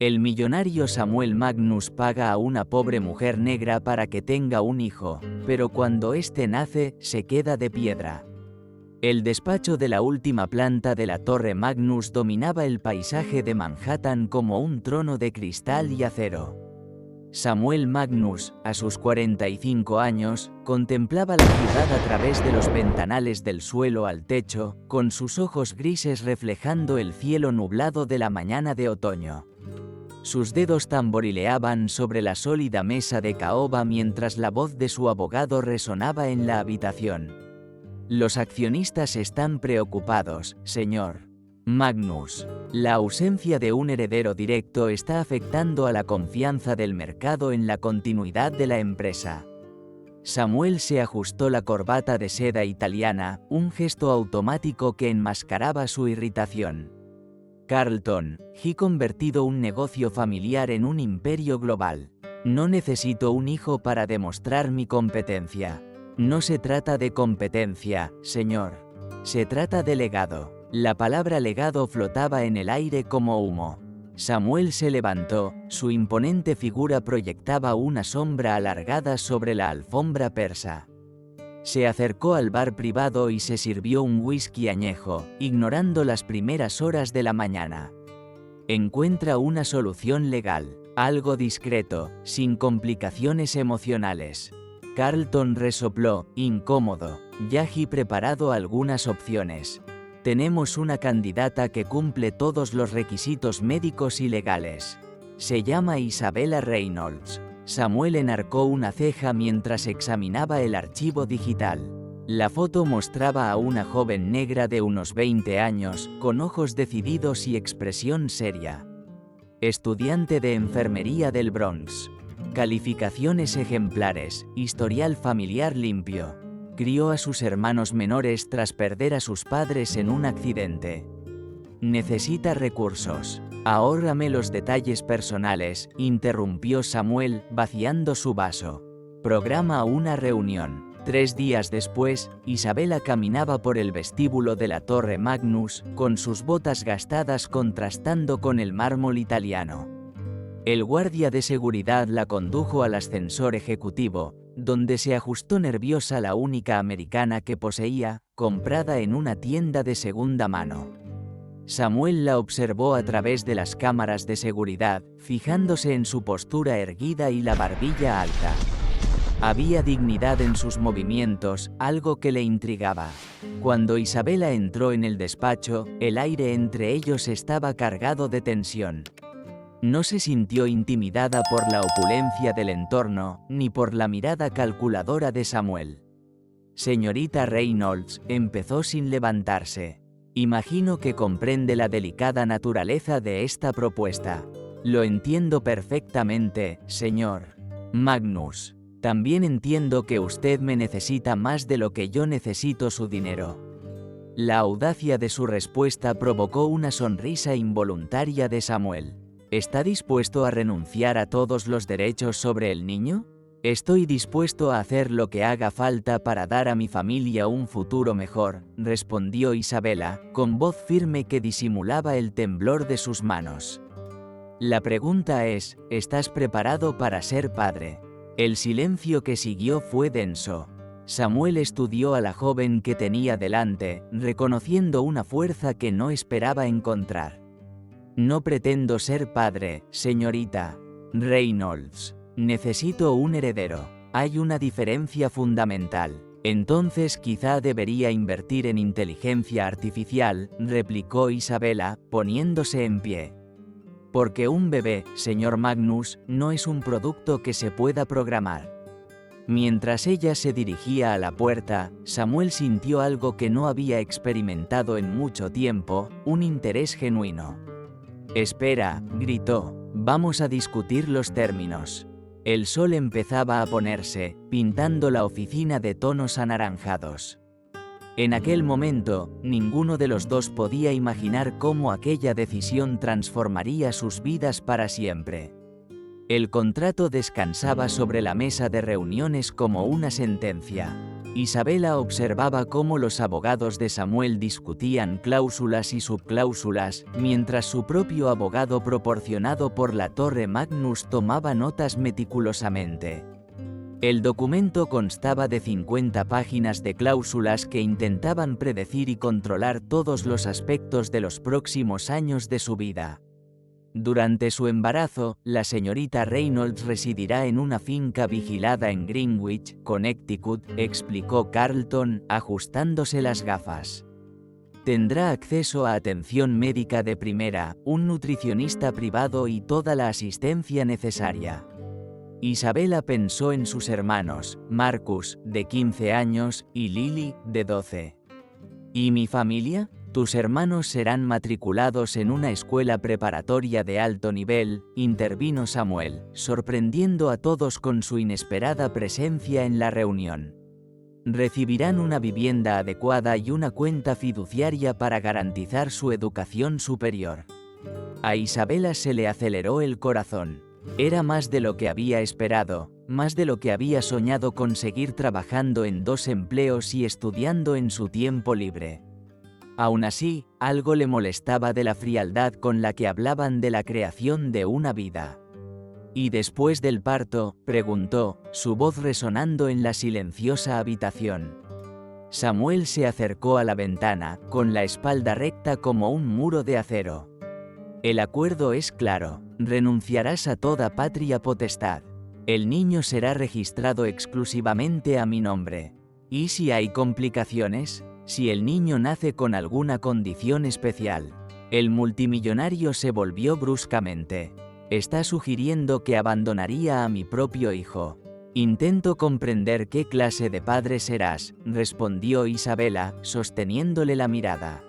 El millonario Samuel Magnus paga a una pobre mujer negra para que tenga un hijo, pero cuando éste nace, se queda de piedra. El despacho de la última planta de la Torre Magnus dominaba el paisaje de Manhattan como un trono de cristal y acero. Samuel Magnus, a sus 45 años, contemplaba la ciudad a través de los ventanales del suelo al techo, con sus ojos grises reflejando el cielo nublado de la mañana de otoño. Sus dedos tamborileaban sobre la sólida mesa de caoba mientras la voz de su abogado resonaba en la habitación. Los accionistas están preocupados, señor Magnus. La ausencia de un heredero directo está afectando a la confianza del mercado en la continuidad de la empresa. Samuel se ajustó la corbata de seda italiana, un gesto automático que enmascaraba su irritación. Carlton, he convertido un negocio familiar en un imperio global. No necesito un hijo para demostrar mi competencia. No se trata de competencia, señor. Se trata de legado. La palabra legado flotaba en el aire como humo. Samuel se levantó, su imponente figura proyectaba una sombra alargada sobre la alfombra persa. Se acercó al bar privado y se sirvió un whisky añejo, ignorando las primeras horas de la mañana. Encuentra una solución legal, algo discreto, sin complicaciones emocionales. Carlton resopló, incómodo. Yahi preparado algunas opciones. Tenemos una candidata que cumple todos los requisitos médicos y legales. Se llama Isabella Reynolds. Samuel enarcó una ceja mientras examinaba el archivo digital. La foto mostraba a una joven negra de unos 20 años, con ojos decididos y expresión seria. Estudiante de enfermería del Bronx. Calificaciones ejemplares, historial familiar limpio. Crió a sus hermanos menores tras perder a sus padres en un accidente. Necesita recursos. Ahórrame los detalles personales, interrumpió Samuel, vaciando su vaso. Programa una reunión. 3 días después, Isabella caminaba por el vestíbulo de la Torre Magnus, con sus botas gastadas contrastando con el mármol italiano. El guardia de seguridad la condujo al ascensor ejecutivo, donde se ajustó nerviosa la única americana que poseía, comprada en una tienda de segunda mano. Samuel la observó a través de las cámaras de seguridad, fijándose en su postura erguida y la barbilla alta. Había dignidad en sus movimientos, algo que le intrigaba. Cuando Isabella entró en el despacho, el aire entre ellos estaba cargado de tensión. No se sintió intimidada por la opulencia del entorno, ni por la mirada calculadora de Samuel. Señorita Reynolds, empezó sin levantarse. Imagino que comprende la delicada naturaleza de esta propuesta. Lo entiendo perfectamente, señor Magnus. También entiendo que usted me necesita más de lo que yo necesito su dinero. La audacia de su respuesta provocó una sonrisa involuntaria de Samuel. ¿Está dispuesto a renunciar a todos los derechos sobre el niño? Estoy dispuesto a hacer lo que haga falta para dar a mi familia un futuro mejor, respondió Isabella, con voz firme que disimulaba el temblor de sus manos. La pregunta es, ¿estás preparado para ser padre? El silencio que siguió fue denso. Samuel estudió a la joven que tenía delante, reconociendo una fuerza que no esperaba encontrar. No pretendo ser padre, señorita Reynolds. Necesito un heredero. Hay una diferencia fundamental. Entonces quizá debería invertir en inteligencia artificial, replicó Isabella, poniéndose en pie. Porque un bebé, señor Magnus, no es un producto que se pueda programar. Mientras ella se dirigía a la puerta, Samuel sintió algo que no había experimentado en mucho tiempo, un interés genuino. Espera, gritó, vamos a discutir los términos. El sol empezaba a ponerse, pintando la oficina de tonos anaranjados. En aquel momento, ninguno de los dos podía imaginar cómo aquella decisión transformaría sus vidas para siempre. El contrato descansaba sobre la mesa de reuniones como una sentencia. Isabela observaba cómo los abogados de Samuel discutían cláusulas y subcláusulas, mientras su propio abogado proporcionado por la Torre Magnus tomaba notas meticulosamente. El documento constaba de 50 páginas de cláusulas que intentaban predecir y controlar todos los aspectos de los próximos años de su vida. Durante su embarazo, la señorita Reynolds residirá en una finca vigilada en Greenwich, Connecticut, explicó Carlton, ajustándose las gafas. Tendrá acceso a atención médica de primera, un nutricionista privado y toda la asistencia necesaria. Isabela pensó en sus hermanos, Marcus, de 15 años, y Lily, de 12. ¿Y mi familia? Tus hermanos serán matriculados en una escuela preparatoria de alto nivel, intervino Samuel, sorprendiendo a todos con su inesperada presencia en la reunión. Recibirán una vivienda adecuada y una cuenta fiduciaria para garantizar su educación superior. A Isabela se le aceleró el corazón. Era más de lo que había esperado, más de lo que había soñado conseguir trabajando en 2 empleos y estudiando en su tiempo libre. Aún así, algo le molestaba de la frialdad con la que hablaban de la creación de una vida. ¿Y después del parto?, preguntó, su voz resonando en la silenciosa habitación. Samuel se acercó a la ventana, con la espalda recta como un muro de acero. El acuerdo es claro, renunciarás a toda patria potestad. El niño será registrado exclusivamente a mi nombre. ¿Y si hay complicaciones? Si el niño nace con alguna condición especial. El multimillonario se volvió bruscamente. Está sugiriendo que abandonaría a mi propio hijo. Intento comprender qué clase de padre serás, respondió Isabela, sosteniéndole la mirada.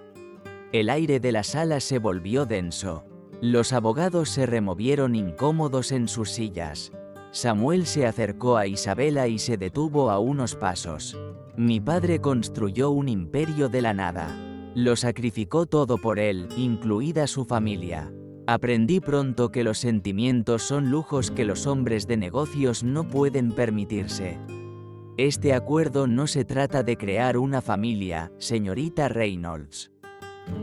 El aire de la sala se volvió denso. Los abogados se removieron incómodos en sus sillas. Samuel se acercó a Isabela y se detuvo a unos pasos. Mi padre construyó un imperio de la nada. Lo sacrificó todo por él, incluida su familia. Aprendí pronto que los sentimientos son lujos que los hombres de negocios no pueden permitirse. Este acuerdo no se trata de crear una familia, señorita Reynolds.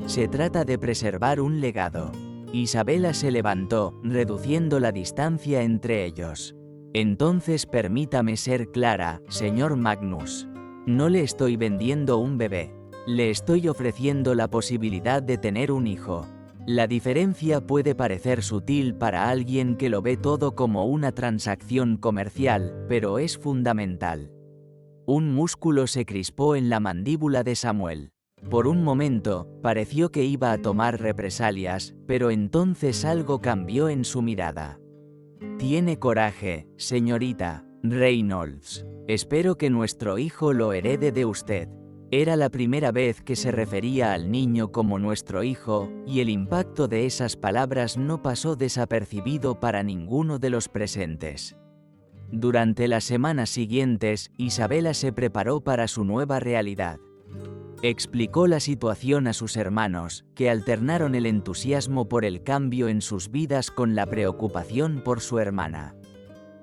Se trata de preservar un legado. Isabela se levantó, reduciendo la distancia entre ellos. Entonces permítame ser clara, señor Magnus. No le estoy vendiendo un bebé. Le estoy ofreciendo la posibilidad de tener un hijo. La diferencia puede parecer sutil para alguien que lo ve todo como una transacción comercial, pero es fundamental. Un músculo se crispó en la mandíbula de Samuel. Por un momento, pareció que iba a tomar represalias, pero entonces algo cambió en su mirada. Tiene coraje, señorita Reynolds. Espero que nuestro hijo lo herede de usted. Era la primera vez que se refería al niño como nuestro hijo, y el impacto de esas palabras no pasó desapercibido para ninguno de los presentes. Durante las semanas siguientes, Isabela se preparó para su nueva realidad. Explicó la situación a sus hermanos, que alternaron el entusiasmo por el cambio en sus vidas con la preocupación por su hermana.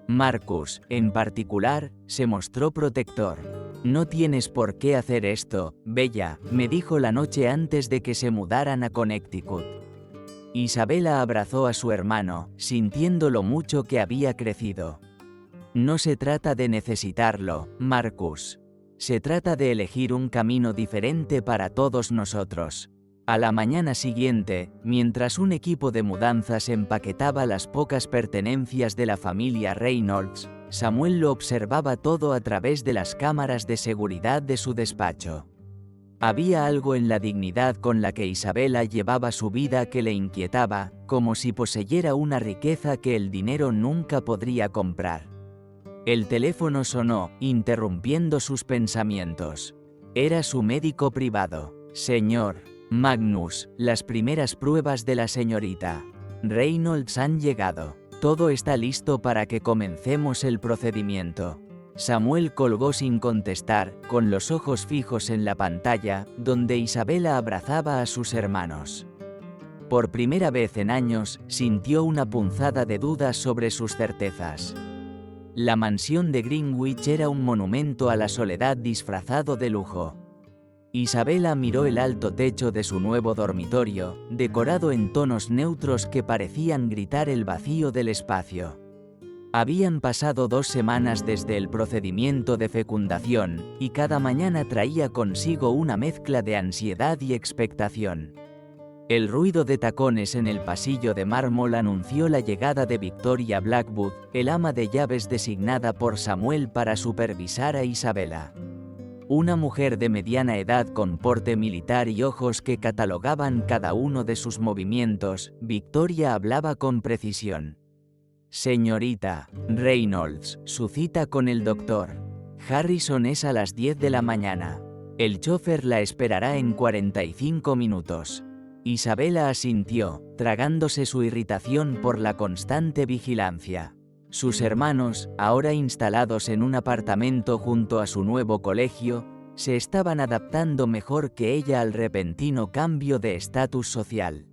Marcus, en particular, se mostró protector. No tienes por qué hacer esto, Bella, me dijo la noche antes de que se mudaran a Connecticut. Isabela abrazó a su hermano, sintiendo lo mucho que había crecido. No se trata de necesitarlo, Marcus. Se trata de elegir un camino diferente para todos nosotros. A la mañana siguiente, mientras un equipo de mudanzas empaquetaba las pocas pertenencias de la familia Reynolds, Samuel lo observaba todo a través de las cámaras de seguridad de su despacho. Había algo en la dignidad con la que Isabela llevaba su vida que le inquietaba, como si poseyera una riqueza que el dinero nunca podría comprar. El teléfono sonó, interrumpiendo sus pensamientos. Era su médico privado. Señor Magnus, las primeras pruebas de la señorita Reynolds han llegado. Todo está listo para que comencemos el procedimiento. Samuel colgó sin contestar, con los ojos fijos en la pantalla, donde Isabela abrazaba a sus hermanos. Por primera vez en años, sintió una punzada de dudas sobre sus certezas. La mansión de Greenwich era un monumento a la soledad disfrazado de lujo. Isabela miró el alto techo de su nuevo dormitorio, decorado en tonos neutros que parecían gritar el vacío del espacio. Habían pasado 2 semanas desde el procedimiento de fecundación, y cada mañana traía consigo una mezcla de ansiedad y expectación. El ruido de tacones en el pasillo de mármol anunció la llegada de Victoria Blackwood, el ama de llaves designada por Samuel para supervisar a Isabela. Una mujer de mediana edad con porte militar y ojos que catalogaban cada uno de sus movimientos, Victoria hablaba con precisión. Señorita Reynolds, su cita con el doctor Harrison es a las 10 de la mañana. El chofer la esperará en 45 minutos. Isabela asintió, tragándose su irritación por la constante vigilancia. Sus hermanos, ahora instalados en un apartamento junto a su nuevo colegio, se estaban adaptando mejor que ella al repentino cambio de estatus social.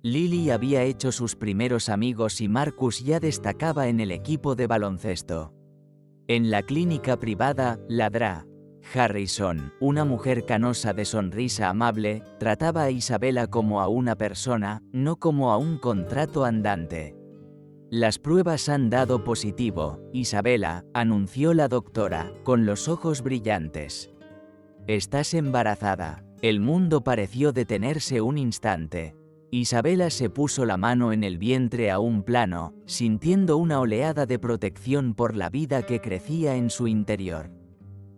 Lily había hecho sus primeros amigos y Marcus ya destacaba en el equipo de baloncesto. En la clínica privada, Ladra Harrison, una mujer canosa de sonrisa amable, trataba a Isabela como a una persona, no como a un contrato andante. Las pruebas han dado positivo, Isabela, anunció la doctora, con los ojos brillantes. Estás embarazada. El mundo pareció detenerse un instante. Isabela se puso la mano en el vientre a un plano, sintiendo una oleada de protección por la vida que crecía en su interior.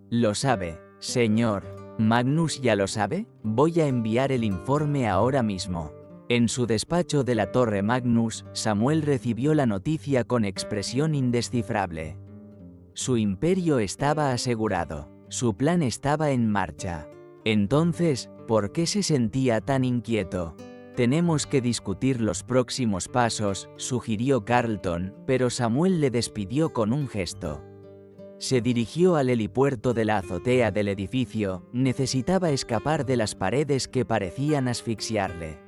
Lo sabe, señor. ¿Magnus ya lo sabe? Voy a enviar el informe ahora mismo. En su despacho de la Torre Magnus, Samuel recibió la noticia con expresión indescifrable. Su imperio estaba asegurado. Su plan estaba en marcha. Entonces, ¿por qué se sentía tan inquieto? Tenemos que discutir los próximos pasos, sugirió Carlton, pero Samuel le despidió con un gesto. Se dirigió al helipuerto de la azotea del edificio, necesitaba escapar de las paredes que parecían asfixiarle.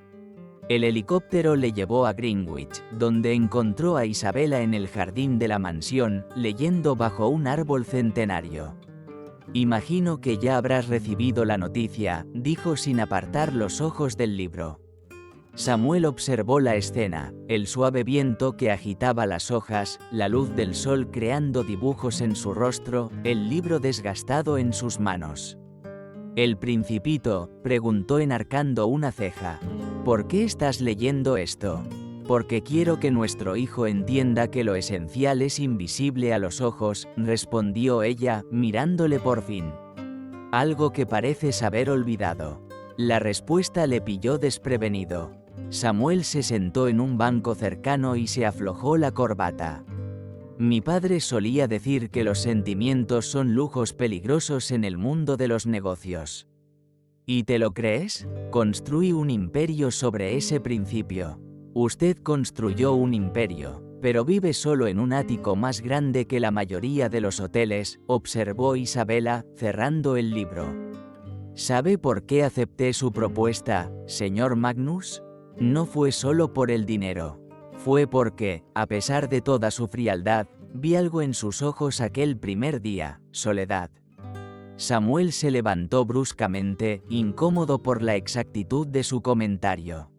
El helicóptero le llevó a Greenwich, donde encontró a Isabela en el jardín de la mansión, leyendo bajo un árbol centenario. Imagino que ya habrás recibido la noticia, dijo sin apartar los ojos del libro. Samuel observó la escena, el suave viento que agitaba las hojas, la luz del sol creando dibujos en su rostro, el libro desgastado en sus manos. «¿El Principito?», preguntó enarcando una ceja. «¿Por qué estás leyendo esto?» «Porque quiero que nuestro hijo entienda que lo esencial es invisible a los ojos», respondió ella, mirándole por fin. «Algo que pareces haber olvidado». La respuesta le pilló desprevenido. Samuel se sentó en un banco cercano y se aflojó la corbata. Mi padre solía decir que los sentimientos son lujos peligrosos en el mundo de los negocios. ¿Y te lo crees? Construí un imperio sobre ese principio. Usted construyó un imperio, pero vive solo en un ático más grande que la mayoría de los hoteles, observó Isabela, cerrando el libro. ¿Sabe por qué acepté su propuesta, señor Magnus? No fue solo por el dinero. Fue porque, a pesar de toda su frialdad, vi algo en sus ojos aquel primer día, soledad. Samuel se levantó bruscamente, incómodo por la exactitud de su comentario.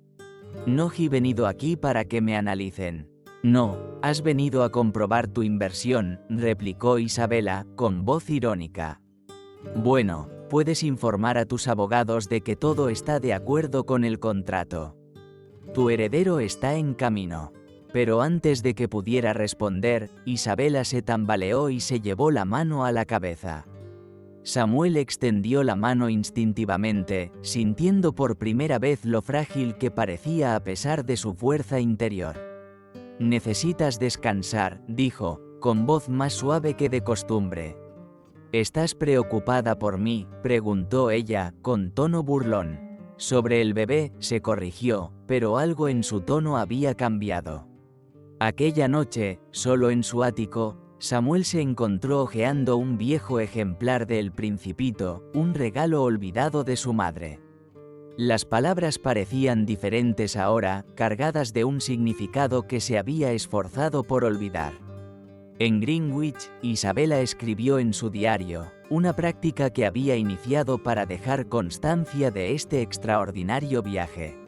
No he venido aquí para que me analicen. No, has venido a comprobar tu inversión, replicó Isabela, con voz irónica. Bueno, puedes informar a tus abogados de que todo está de acuerdo con el contrato. Tu heredero está en camino. Pero antes de que pudiera responder, Isabela se tambaleó y se llevó la mano a la cabeza. Samuel extendió la mano instintivamente, sintiendo por primera vez lo frágil que parecía a pesar de su fuerza interior. Necesitas descansar, dijo, con voz más suave que de costumbre. ¿Estás preocupada por mí?, preguntó ella, con tono burlón. Sobre el bebé, se corrigió, pero algo en su tono había cambiado. Aquella noche, solo en su ático, Samuel se encontró hojeando un viejo ejemplar de El Principito, un regalo olvidado de su madre. Las palabras parecían diferentes ahora, cargadas de un significado que se había esforzado por olvidar. En Greenwich, Isabela escribió en su diario, una práctica que había iniciado para dejar constancia de este extraordinario viaje.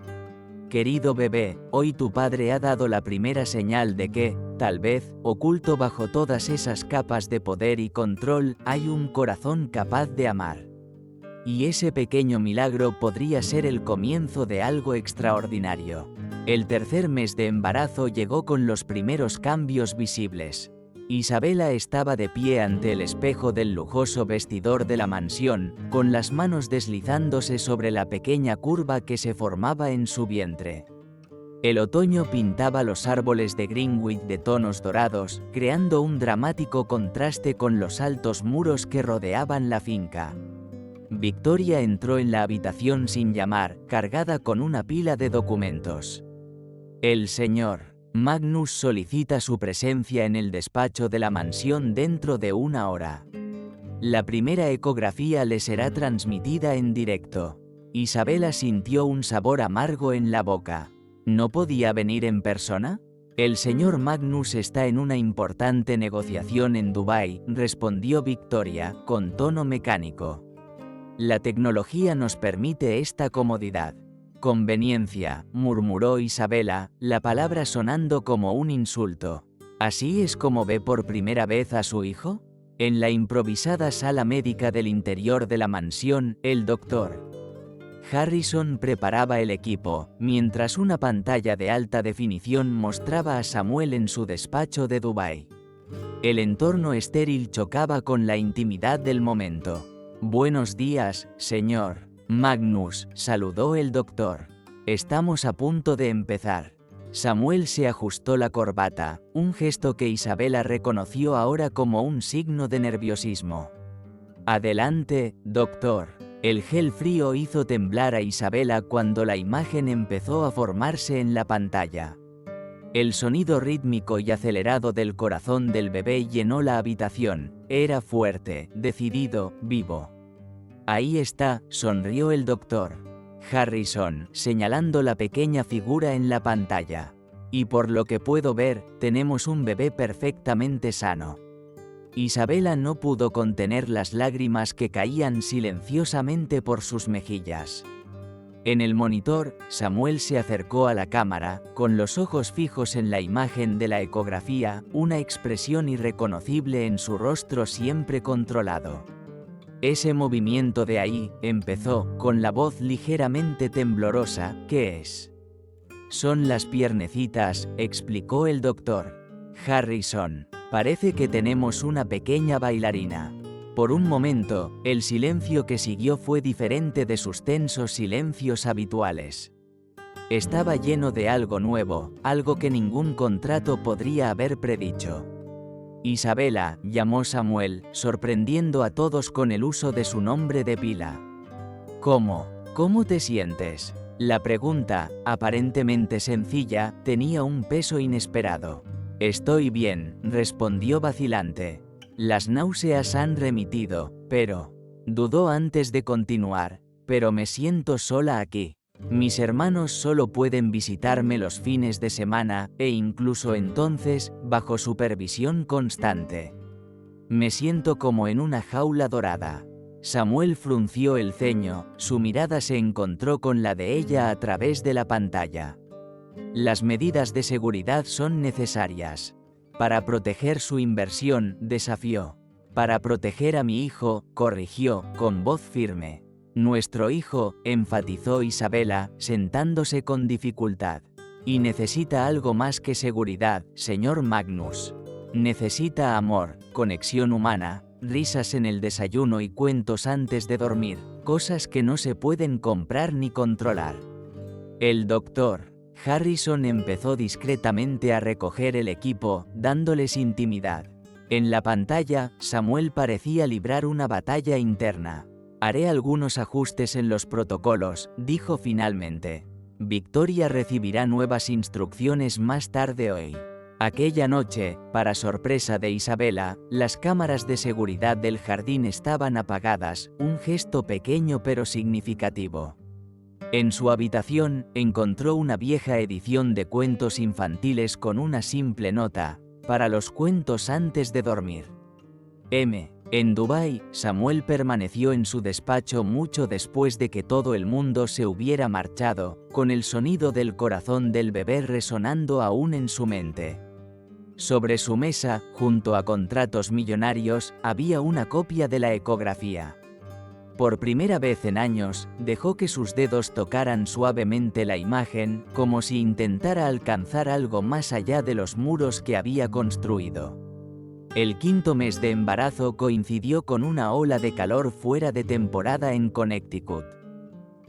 Querido bebé, hoy tu padre ha dado la primera señal de que, tal vez, oculto bajo todas esas capas de poder y control, hay un corazón capaz de amar. Y ese pequeño milagro podría ser el comienzo de algo extraordinario. El tercer mes de embarazo llegó con los primeros cambios visibles. Isabela estaba de pie ante el espejo del lujoso vestidor de la mansión, con las manos deslizándose sobre la pequeña curva que se formaba en su vientre. El otoño pintaba los árboles de Greenwich de tonos dorados, creando un dramático contraste con los altos muros que rodeaban la finca. Victoria entró en la habitación sin llamar, cargada con una pila de documentos. El señor Magnus solicita su presencia en el despacho de la mansión dentro de 1 hora. La primera ecografía le será transmitida en directo. Isabela sintió un sabor amargo en la boca. ¿No podía venir en persona? El señor Magnus está en una importante negociación en Dubái, respondió Victoria, con tono mecánico. La tecnología nos permite esta comodidad. Conveniencia, murmuró Isabela, la palabra sonando como un insulto. ¿Así es como ve por primera vez a su hijo? En la improvisada sala médica del interior de la mansión, el doctor Harrison preparaba el equipo, mientras una pantalla de alta definición mostraba a Samuel en su despacho de Dubái. El entorno estéril chocaba con la intimidad del momento. Buenos días, señor Magnus, saludó el doctor. Estamos a punto de empezar. Samuel se ajustó la corbata, un gesto que Isabela reconoció ahora como un signo de nerviosismo. Adelante, doctor. El gel frío hizo temblar a Isabela cuando la imagen empezó a formarse en la pantalla. El sonido rítmico y acelerado del corazón del bebé llenó la habitación. Era fuerte, decidido, vivo. Ahí está, sonrió el doctor Harrison, señalando la pequeña figura en la pantalla. Y por lo que puedo ver, tenemos un bebé perfectamente sano. Isabela no pudo contener las lágrimas que caían silenciosamente por sus mejillas. En el monitor, Samuel se acercó a la cámara, con los ojos fijos en la imagen de la ecografía, una expresión irreconocible en su rostro siempre controlado. Ese movimiento de ahí, empezó, con la voz ligeramente temblorosa, ¿qué es? Son las piernecitas, explicó el doctor Harrison. Parece que tenemos una pequeña bailarina. Por un momento, el silencio que siguió fue diferente de sus tensos silencios habituales. Estaba lleno de algo nuevo, algo que ningún contrato podría haber predicho. Isabela, llamó Samuel, sorprendiendo a todos con el uso de su nombre de pila. ¿Cómo te sientes? La pregunta, aparentemente sencilla, tenía un peso inesperado. Estoy bien, respondió vacilante. Las náuseas han remitido, pero... Dudó antes de continuar, pero me siento sola aquí. Mis hermanos solo pueden visitarme los fines de semana, e incluso entonces, bajo supervisión constante. Me siento como en una jaula dorada. Samuel frunció el ceño, su mirada se encontró con la de ella a través de la pantalla. Las medidas de seguridad son necesarias. Para proteger su inversión, desafió. Para proteger a mi hijo, corrigió, con voz firme. Nuestro hijo, enfatizó Isabela, sentándose con dificultad. Y necesita algo más que seguridad, señor Magnus. Necesita amor, conexión humana, risas en el desayuno y cuentos antes de dormir, cosas que no se pueden comprar ni controlar. El doctor Harrison empezó discretamente a recoger el equipo, dándoles intimidad. En la pantalla, Samuel parecía librar una batalla interna. Haré algunos ajustes en los protocolos, dijo finalmente. Victoria recibirá nuevas instrucciones más tarde hoy. Aquella noche, para sorpresa de Isabela, las cámaras de seguridad del jardín estaban apagadas, un gesto pequeño pero significativo. En su habitación, encontró una vieja edición de cuentos infantiles con una simple nota. para los cuentos antes de dormir. En Dubái, Samuel permaneció en su despacho mucho después de que todo el mundo se hubiera marchado, con el sonido del corazón del bebé resonando aún en su mente. Sobre su mesa, junto a contratos millonarios, había una copia de la ecografía. Por primera vez en años, dejó que sus dedos tocaran suavemente la imagen, como si intentara alcanzar algo más allá de los muros que había construido. El 5º mes de embarazo coincidió con una ola de calor fuera de temporada en Connecticut.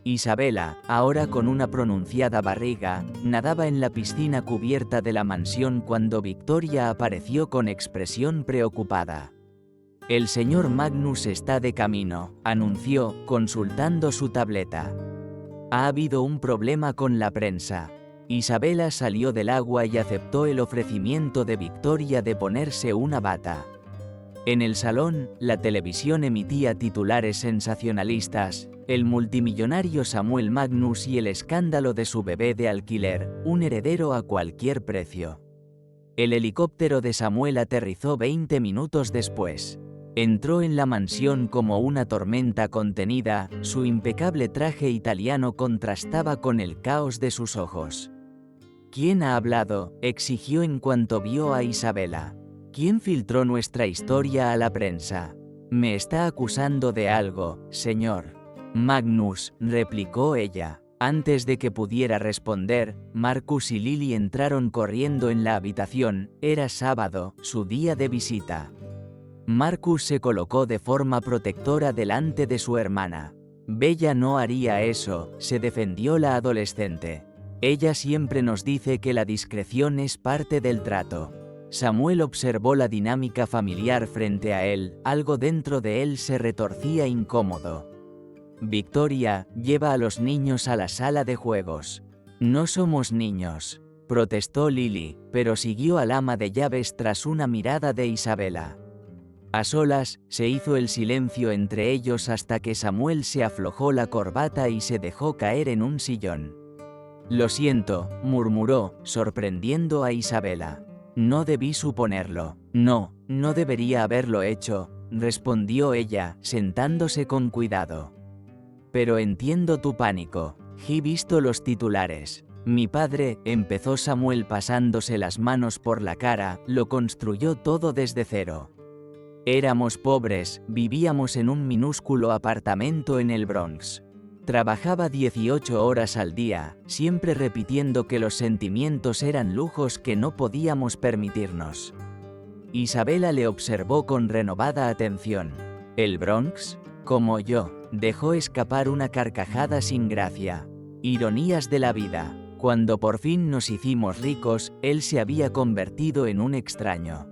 Isabela, ahora con una pronunciada barriga, nadaba en la piscina cubierta de la mansión cuando Victoria apareció con expresión preocupada. «El señor Magnus está de camino», anunció, consultando su tableta. «Ha habido un problema con la prensa». Isabela salió del agua y aceptó el ofrecimiento de Victoria de ponerse una bata. En el salón, la televisión emitía titulares sensacionalistas: el multimillonario Samuel Magnus y el escándalo de su bebé de alquiler, un heredero a cualquier precio. El helicóptero de Samuel aterrizó 20 minutos después. Entró en la mansión como una tormenta contenida, su impecable traje italiano contrastaba con el caos de sus ojos. «¿Quién ha hablado?», exigió en cuanto vio a Isabela. «¿Quién filtró nuestra historia a la prensa? Me está acusando de algo, señor». «Magnus», replicó ella. Antes de que pudiera responder, Marcus y Lily entraron corriendo en la habitación. Era sábado, su día de visita. Marcus se colocó de forma protectora delante de su hermana. «Bella no haría eso», se defendió la adolescente. «Ella siempre nos dice que la discreción es parte del trato». Samuel observó la dinámica familiar frente a él, algo dentro de él se retorcía incómodo. «Victoria, lleva a los niños a la sala de juegos». «No somos niños», protestó Lily, pero siguió al ama de llaves tras una mirada de Isabela. A solas, se hizo el silencio entre ellos hasta que Samuel se aflojó la corbata y se dejó caer en un sillón. «Lo siento», murmuró, sorprendiendo a Isabela. «No debí suponerlo». «No, no debería haberlo hecho», respondió ella, sentándose con cuidado. «Pero entiendo tu pánico. He visto los titulares. Mi padre», empezó Samuel pasándose las manos por la cara, «lo construyó todo desde cero. Éramos pobres, vivíamos en un minúsculo apartamento en el Bronx. Trabajaba 18 horas al día, siempre repitiendo que los sentimientos eran lujos que no podíamos permitirnos». Isabela le observó con renovada atención. «¿El Bronx? Como yo», dejó escapar una carcajada sin gracia. Ironías de la vida. Cuando por fin nos hicimos ricos, él se había convertido en un extraño.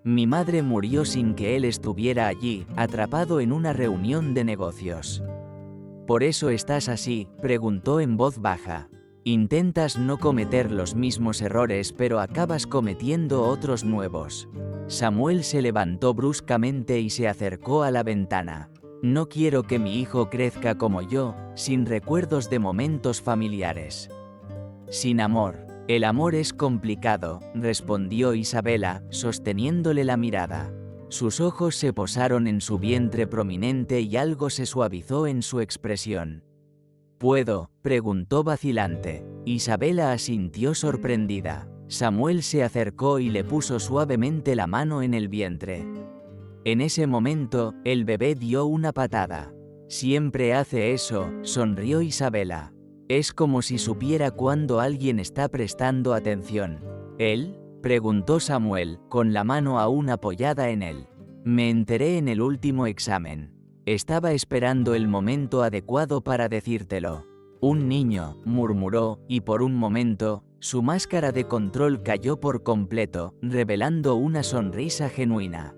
Mi madre murió sin que él estuviera allí, atrapado en una reunión de negocios. «¿Por eso estás así?», preguntó en voz baja. «Intentas no cometer los mismos errores pero acabas cometiendo otros nuevos». Samuel se levantó bruscamente y se acercó a la ventana. «No quiero que mi hijo crezca como yo, sin recuerdos de momentos familiares. Sin amor». «El amor es complicado», respondió Isabela, sosteniéndole la mirada. Sus ojos se posaron en su vientre prominente y algo se suavizó en su expresión. «¿Puedo?», preguntó vacilante. Isabela asintió sorprendida. Samuel se acercó y le puso suavemente la mano en el vientre. En ese momento, el bebé dio una patada. «Siempre hace eso», sonrió Isabela. «Es como si supiera cuando alguien está prestando atención». «¿Él?», preguntó Samuel, con la mano aún apoyada en él. «Me enteré en el último examen. Estaba esperando el momento adecuado para decírtelo». «Un niño», murmuró, y por un momento, su máscara de control cayó por completo, revelando una sonrisa genuina.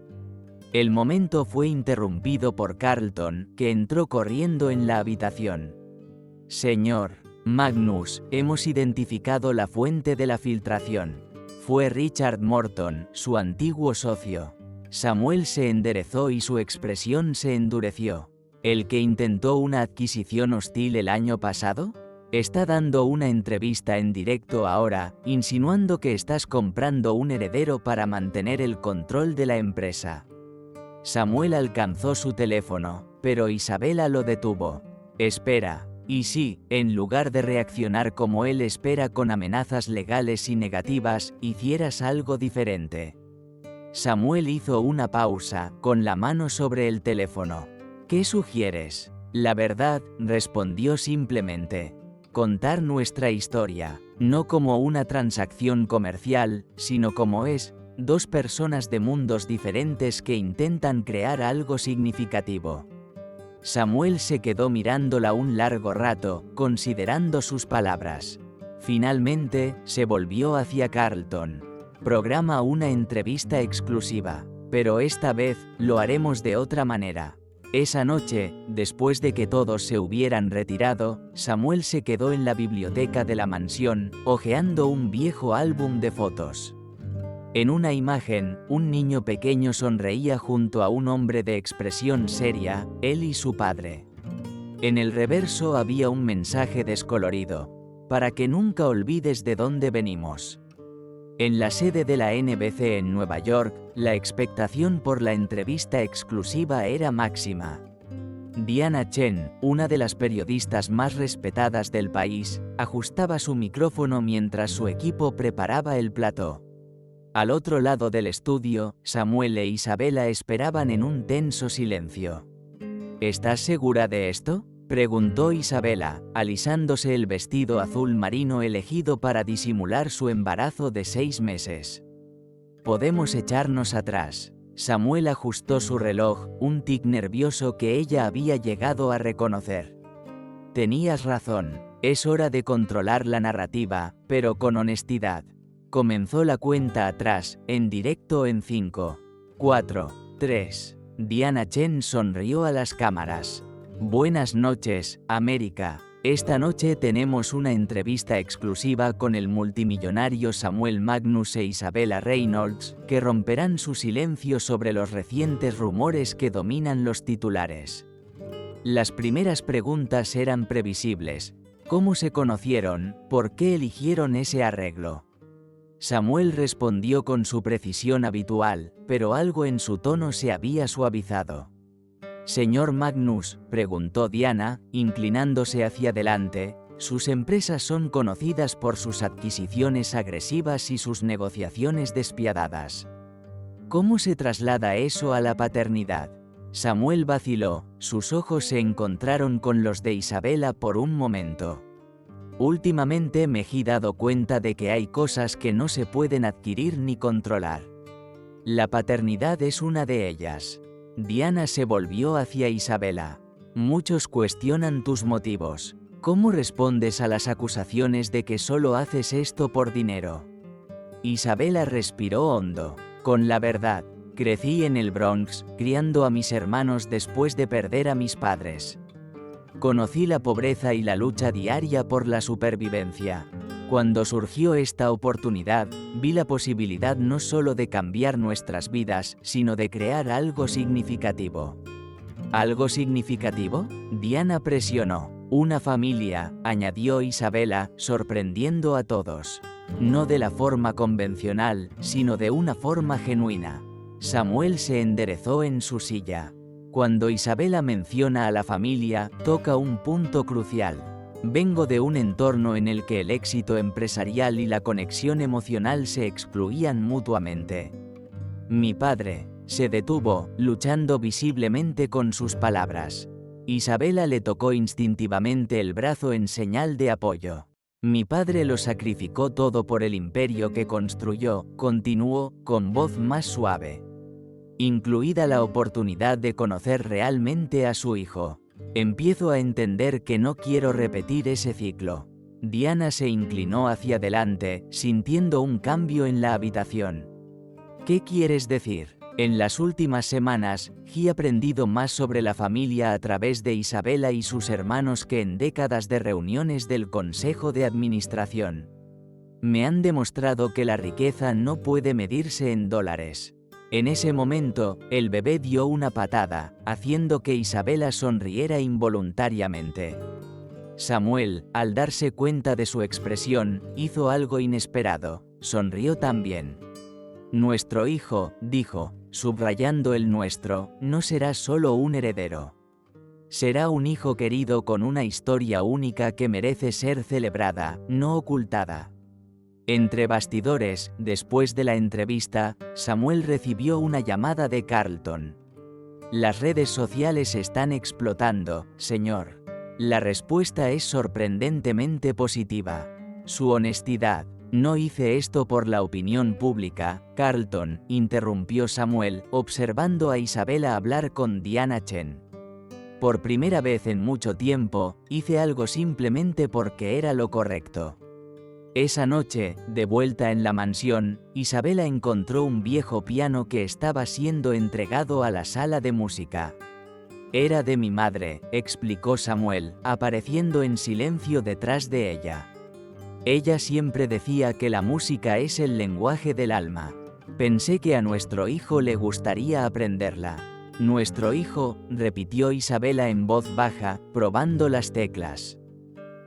El momento fue interrumpido por Carlton, que entró corriendo en la habitación. «Señor Magnus, hemos identificado la fuente de la filtración. Fue Richard Morton, su antiguo socio». Samuel se enderezó y su expresión se endureció. «¿El que intentó una adquisición hostil el año pasado?». Está dando una entrevista en directo ahora, insinuando que estás comprando un heredero para mantener el control de la empresa. Samuel alcanzó su teléfono, pero Isabela lo detuvo. Espera. Y si, en lugar de reaccionar como él espera con amenazas legales y negativas, hicieras algo diferente. Samuel hizo una pausa, con la mano sobre el teléfono. ¿Qué sugieres? La verdad, respondió simplemente. Contar nuestra historia, no como una transacción comercial, sino como es, dos personas de mundos diferentes que intentan crear algo significativo. Samuel se quedó mirándola un largo rato, considerando sus palabras. Finalmente, se volvió hacia Carlton. Programa una entrevista exclusiva, pero esta vez, lo haremos de otra manera. Esa noche, después de que todos se hubieran retirado, Samuel se quedó en la biblioteca de la mansión, hojeando un viejo álbum de fotos. En una imagen, un niño pequeño sonreía junto a un hombre de expresión seria, él y su padre. En el reverso había un mensaje descolorido: para que nunca olvides de dónde venimos. En la sede de la NBC en Nueva York, la expectación por la entrevista exclusiva era máxima. Diana Chen, una de las periodistas más respetadas del país, ajustaba su micrófono mientras su equipo preparaba el plató. Al otro lado del estudio, Samuel e Isabela esperaban en un tenso silencio. ¿Estás segura de esto?, preguntó Isabela, alisándose el vestido azul marino elegido para disimular su embarazo de 6 meses. Podemos echarnos atrás. Samuel ajustó su reloj, un tic nervioso que ella había llegado a reconocer. Tenías razón, es hora de controlar la narrativa, pero con honestidad. Comenzó la cuenta atrás, en directo en 5, 4, 3. Diana Chen sonrió a las cámaras. Buenas noches, América. Esta noche tenemos una entrevista exclusiva con el multimillonario Samuel Magnus e Isabela Reynolds, que romperán su silencio sobre los recientes rumores que dominan los titulares. Las primeras preguntas eran previsibles. ¿Cómo se conocieron? ¿Por qué eligieron ese arreglo? Samuel respondió con su precisión habitual, pero algo en su tono se había suavizado. Señor Magnus, preguntó Diana, inclinándose hacia adelante, sus empresas son conocidas por sus adquisiciones agresivas y sus negociaciones despiadadas. ¿Cómo se traslada eso a la paternidad? Samuel vaciló, sus ojos se encontraron con los de Isabela por un momento. Últimamente me he dado cuenta de que hay cosas que no se pueden adquirir ni controlar. La paternidad es una de ellas. Diana se volvió hacia Isabela. Muchos cuestionan tus motivos. ¿Cómo respondes a las acusaciones de que solo haces esto por dinero? Isabela respiró hondo. Con la verdad, crecí en el Bronx, criando a mis hermanos después de perder a mis padres. Conocí la pobreza y la lucha diaria por la supervivencia. Cuando surgió esta oportunidad, vi la posibilidad no solo de cambiar nuestras vidas, sino de crear algo significativo. ¿Algo significativo? Diana presionó. Una familia, añadió Isabela, sorprendiendo a todos. No de la forma convencional, sino de una forma genuina. Samuel se enderezó en su silla. Cuando Isabela menciona a la familia, toca un punto crucial. Vengo de un entorno en el que el éxito empresarial y la conexión emocional se excluían mutuamente. Mi padre se detuvo, luchando visiblemente con sus palabras. Isabela le tocó instintivamente el brazo en señal de apoyo. Mi padre lo sacrificó todo por el imperio que construyó, continuó, con voz más suave. Incluida la oportunidad de conocer realmente a su hijo. Empiezo a entender que no quiero repetir ese ciclo. Diana se inclinó hacia adelante, sintiendo un cambio en la habitación. ¿Qué quieres decir? En las últimas semanas, he aprendido más sobre la familia a través de Isabela y sus hermanos que en décadas de reuniones del Consejo de Administración. Me han demostrado que la riqueza no puede medirse en dólares. En ese momento, el bebé dio una patada, haciendo que Isabela sonriera involuntariamente. Samuel, al darse cuenta de su expresión, hizo algo inesperado, sonrió también. Nuestro hijo, dijo, subrayando el nuestro, no será solo un heredero. Será un hijo querido con una historia única que merece ser celebrada, no ocultada. Entre bastidores, después de la entrevista, Samuel recibió una llamada de Carlton. Las redes sociales están explotando, señor. La respuesta es sorprendentemente positiva. Su honestidad. No hice esto por la opinión pública, Carlton, interrumpió Samuel, observando a Isabella hablar con Diana Chen. Por primera vez en mucho tiempo, hice algo simplemente porque era lo correcto. Esa noche, de vuelta en la mansión, Isabella encontró un viejo piano que estaba siendo entregado a la sala de música. Era de mi madre, explicó Samuel, apareciendo en silencio detrás de ella. Ella siempre decía que la música es el lenguaje del alma. Pensé que a nuestro hijo le gustaría aprenderla. Nuestro hijo, repitió Isabella en voz baja, probando las teclas.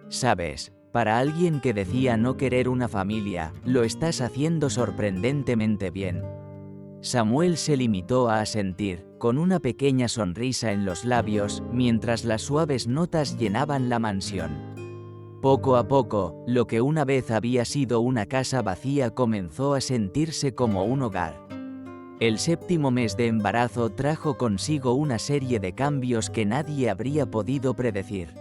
Sabes, para alguien que decía no querer una familia, lo estás haciendo sorprendentemente bien. Samuel se limitó a asentir, con una pequeña sonrisa en los labios, mientras las suaves notas llenaban la mansión. Poco a poco, lo que una vez había sido una casa vacía comenzó a sentirse como un hogar. El 7º mes de embarazo trajo consigo una serie de cambios que nadie habría podido predecir.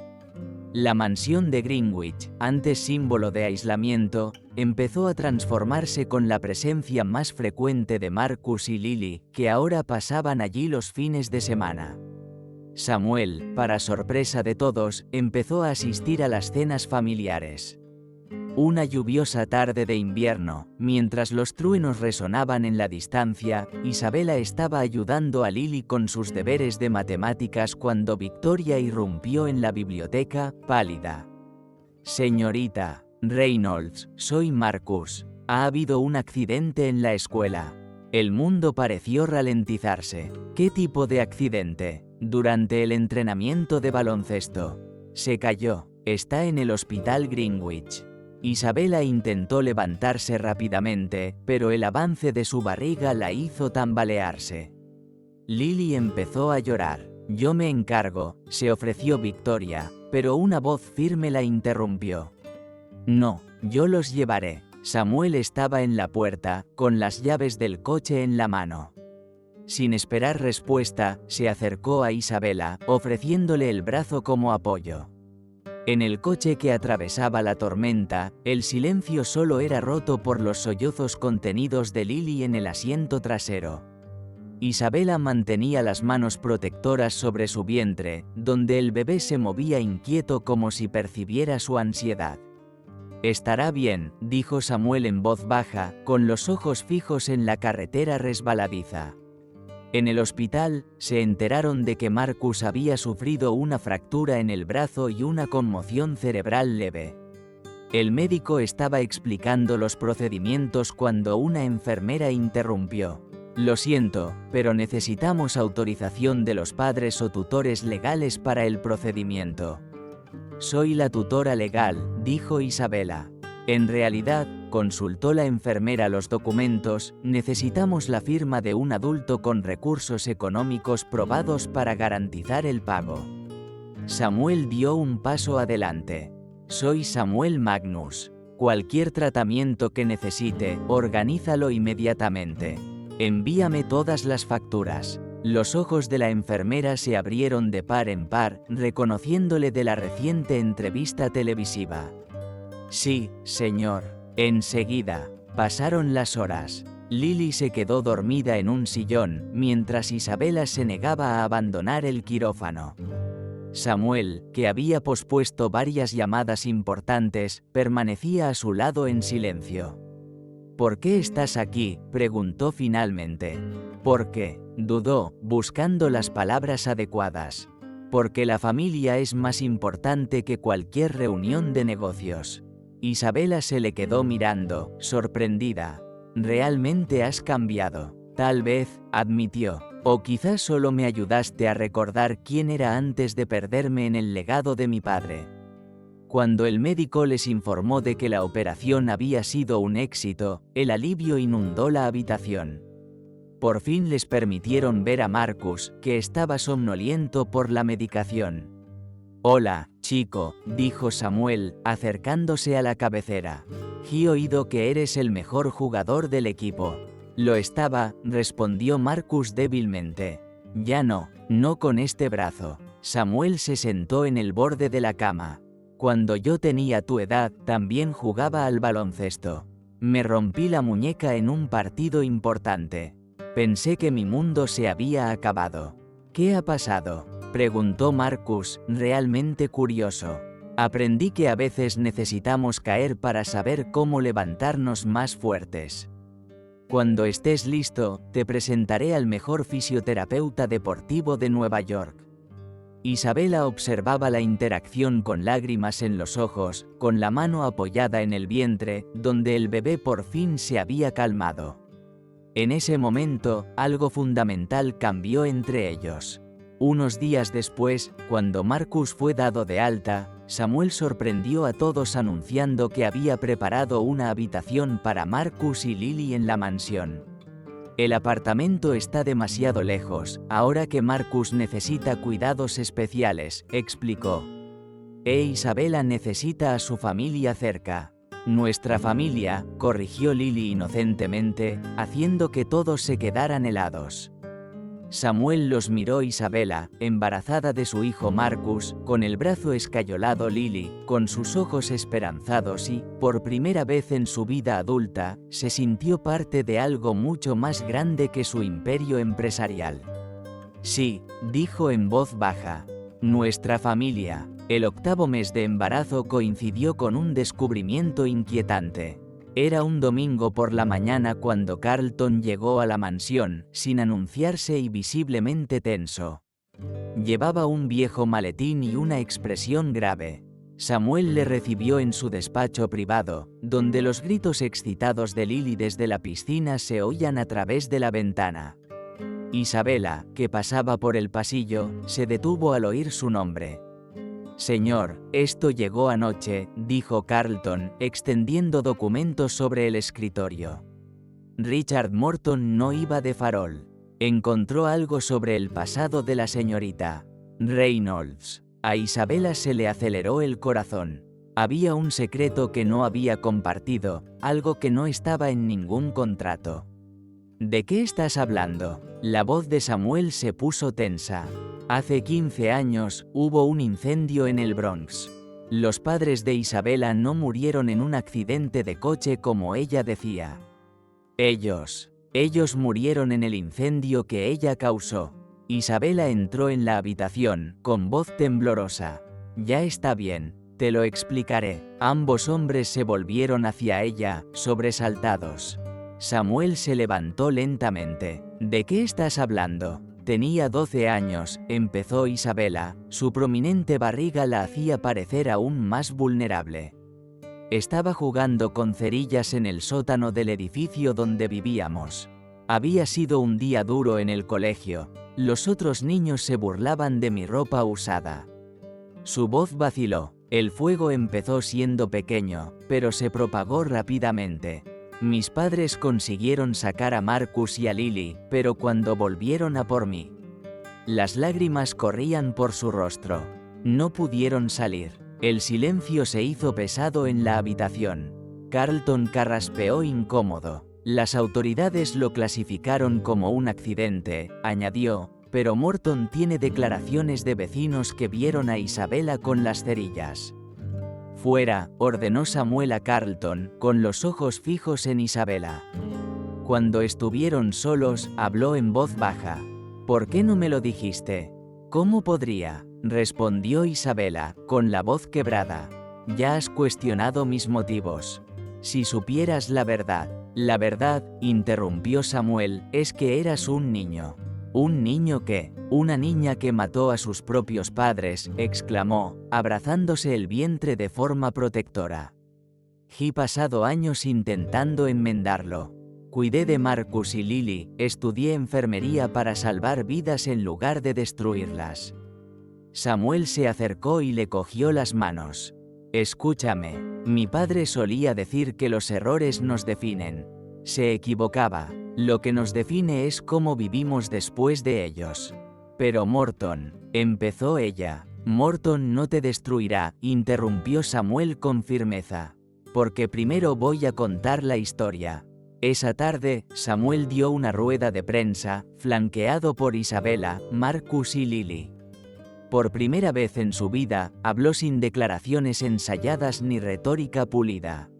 La mansión de Greenwich, antes símbolo de aislamiento, empezó a transformarse con la presencia más frecuente de Marcus y Lily, que ahora pasaban allí los fines de semana. Samuel, para sorpresa de todos, empezó a asistir a las cenas familiares. Una lluviosa tarde de invierno, mientras los truenos resonaban en la distancia, Isabella estaba ayudando a Lily con sus deberes de matemáticas cuando Victoria irrumpió en la biblioteca, pálida. Señorita Reynolds, soy Marcus. Ha habido un accidente en la escuela. El mundo pareció ralentizarse. ¿Qué tipo de accidente? Durante el entrenamiento de baloncesto. Se cayó. Está en el hospital Greenwich. Isabella intentó levantarse rápidamente, pero el avance de su barriga la hizo tambalearse. Lily empezó a llorar. Yo me encargo, se ofreció Victoria, pero una voz firme la interrumpió. No, yo los llevaré. Samuel estaba en la puerta, con las llaves del coche en la mano. Sin esperar respuesta, se acercó a Isabella, ofreciéndole el brazo como apoyo. En el coche que atravesaba la tormenta, el silencio solo era roto por los sollozos contenidos de Lily en el asiento trasero. Isabella mantenía las manos protectoras sobre su vientre, donde el bebé se movía inquieto como si percibiera su ansiedad. Estará bien, dijo Samuel en voz baja, con los ojos fijos en la carretera resbaladiza. En el hospital, se enteraron de que Marcus había sufrido una fractura en el brazo y una conmoción cerebral leve. El médico estaba explicando los procedimientos cuando una enfermera interrumpió. Lo siento, pero necesitamos autorización de los padres o tutores legales para el procedimiento. Soy la tutora legal, dijo Isabella. En realidad, consultó la enfermera los documentos, necesitamos la firma de un adulto con recursos económicos probados para garantizar el pago. Samuel dio un paso adelante. Soy Samuel Magnus. Cualquier tratamiento que necesite, organízalo inmediatamente. Envíame todas las facturas. Los ojos de la enfermera se abrieron de par en par, reconociéndole de la reciente entrevista televisiva. Sí, señor. Enseguida. Pasaron las horas. Lily se quedó dormida en un sillón, mientras Isabella se negaba a abandonar el quirófano. Samuel, que había pospuesto varias llamadas importantes, permanecía a su lado en silencio. ¿Por qué estás aquí?, preguntó finalmente. ¿Por qué?, dudó, buscando las palabras adecuadas. Porque la familia es más importante que cualquier reunión de negocios. Isabella se le quedó mirando, sorprendida. Realmente has cambiado. Tal vez, admitió. O quizás solo me ayudaste a recordar quién era antes de perderme en el legado de mi padre. Cuando el médico les informó de que la operación había sido un éxito, el alivio inundó la habitación. Por fin les permitieron ver a Marcus, que estaba somnoliento por la medicación. «Hola, chico», dijo Samuel, acercándose a la cabecera. «He oído que eres el mejor jugador del equipo». «Lo estaba», respondió Marcus débilmente. «Ya no con este brazo». Samuel se sentó en el borde de la cama. «Cuando yo tenía tu edad, también jugaba al baloncesto. Me rompí la muñeca en un partido importante. Pensé que mi mundo se había acabado». «¿Qué ha pasado?», preguntó Marcus, realmente curioso. «Aprendí que a veces necesitamos caer para saber cómo levantarnos más fuertes. Cuando estés listo, te presentaré al mejor fisioterapeuta deportivo de Nueva York». Isabela observaba la interacción con lágrimas en los ojos, con la mano apoyada en el vientre, donde el bebé por fin se había calmado. En ese momento, algo fundamental cambió entre ellos. Unos días después, cuando Marcus fue dado de alta, Samuel sorprendió a todos anunciando que había preparado una habitación para Marcus y Lily en la mansión. «El apartamento está demasiado lejos, ahora que Marcus necesita cuidados especiales», explicó. «Isabela necesita a su familia cerca». «Nuestra familia», corrigió Lily inocentemente, haciendo que todos se quedaran helados. Samuel los miró. Isabela, embarazada de su hijo Marcus, con el brazo escayolado. Lily, con sus ojos esperanzados y, por primera vez en su vida adulta, se sintió parte de algo mucho más grande que su imperio empresarial. «Sí», dijo en voz baja. «Nuestra familia». El 8º mes de embarazo coincidió con un descubrimiento inquietante. Era un domingo por la mañana cuando Carlton llegó a la mansión, sin anunciarse y visiblemente tenso. Llevaba un viejo maletín y una expresión grave. Samuel le recibió en su despacho privado, donde los gritos excitados de Lily desde la piscina se oían a través de la ventana. Isabela, que pasaba por el pasillo, se detuvo al oír su nombre. «Señor, esto llegó anoche», dijo Carlton, extendiendo documentos sobre el escritorio. Richard Morton no iba de farol. Encontró algo sobre el pasado de la señorita Reynolds. A Isabela se le aceleró el corazón. Había un secreto que no había compartido, algo que no estaba en ningún contrato. «¿De qué estás hablando?». La voz de Samuel se puso tensa. «Hace 15 años, hubo un incendio en el Bronx. Los padres de Isabela no murieron en un accidente de coche como ella decía. Ellos murieron en el incendio que ella causó». Isabela entró en la habitación, con voz temblorosa. «Ya está bien, te lo explicaré». Ambos hombres se volvieron hacia ella, sobresaltados. Samuel se levantó lentamente. «¿De qué estás hablando?». «Tenía 12 años», empezó Isabela, su prominente barriga la hacía parecer aún más vulnerable. «Estaba jugando con cerillas en el sótano del edificio donde vivíamos. Había sido un día duro en el colegio. Los otros niños se burlaban de mi ropa usada». Su voz vaciló. «El fuego empezó siendo pequeño, pero se propagó rápidamente. Mis padres consiguieron sacar a Marcus y a Lily, pero cuando volvieron a por mí, las lágrimas corrían por su rostro. No pudieron salir. El silencio se hizo pesado en la habitación. Carlton carraspeó incómodo. «Las autoridades lo clasificaron como un accidente», añadió, «pero Morton tiene declaraciones de vecinos que vieron a Isabela con las cerillas». «Fuera», ordenó Samuel a Carlton, con los ojos fijos en Isabela. Cuando estuvieron solos, habló en voz baja. «¿Por qué no me lo dijiste?». «¿Cómo podría?», respondió Isabela, con la voz quebrada. «Ya has cuestionado mis motivos. Si supieras la verdad». «La verdad», interrumpió Samuel, «es que eras un niño». «¿Un niño qué?». «Una niña que mató a sus propios padres», exclamó, abrazándose el vientre de forma protectora. «He pasado años intentando enmendarlo. Cuidé de Marcus y Lily, estudié enfermería para salvar vidas en lugar de destruirlas». Samuel se acercó y le cogió las manos. Escúchame, mi padre solía decir que los errores nos definen. Se equivocaba. Lo que nos define es cómo vivimos después de ellos. Pero Morton, empezó ella. Morton no te destruirá, interrumpió Samuel con firmeza. Porque primero voy a contar la historia. Esa tarde, Samuel dio una rueda de prensa, flanqueado por Isabella, Marcus y Lily. Por primera vez en su vida, habló sin declaraciones ensayadas ni retórica pulida.